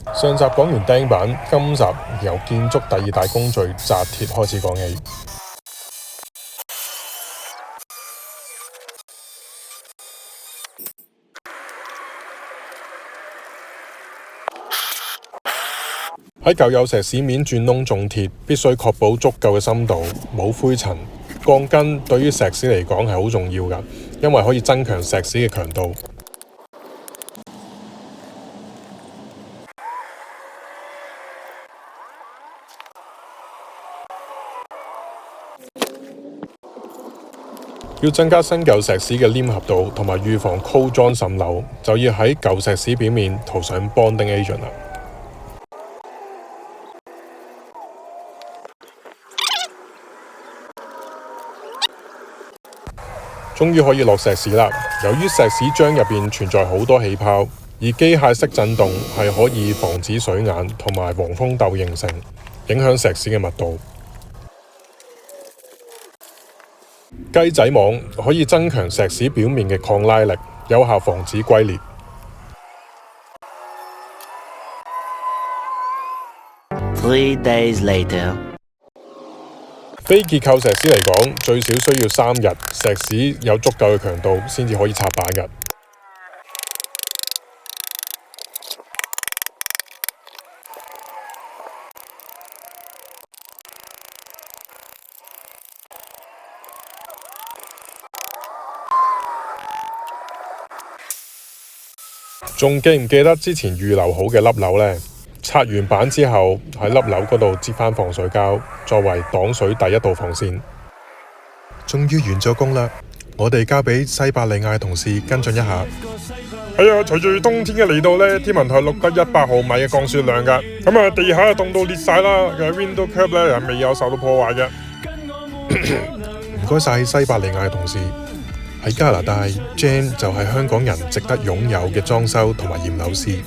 上集講完釘板，今集由建築第二大工序紮鐵開始講起。喺舊有石屎面鑽窿種鐵，必須確保足夠嘅深度，冇灰塵。鋼筋對於石屎嚟講係好重要㗎，因為可以增強石屎嘅強度。要增加新舊石屎嘅黏合度，同埋預防溝裝滲漏，就要喺舊石屎表面塗上 bonding agent 啦。終於可以落石屎啦！由於石屎漿入邊存在好多氣泡，而機械式震動係可以防止水眼同埋黃蜂竇形成，影響石屎嘅密度。雞仔網可以增強石屎表面嘅抗拉力，有效防止龜裂。3 days later， 非結構石屎嚟講，最少需要3日，石屎有足夠嘅強度先至可以插板嘅。仲記唔記得之前預留好嘅粒鈕呢？拆完板之後，喺粒鈕嗰度擠返防水膠，作為擋水第一道防線。終於完咗工啦！我哋交俾西伯利亞嘅同事跟進一下。係啊，隨住冬天嘅嚟到呢，天文台錄得100毫米嘅降雪量㗎。咁啊，地下就凍到裂晒啦，嘅 window curb 咧又未有受到破壞嘅。唔該晒西伯利亞嘅同事。喺加拿大 ，Jane 就係香港人值得擁有嘅裝修同埋驗樓師。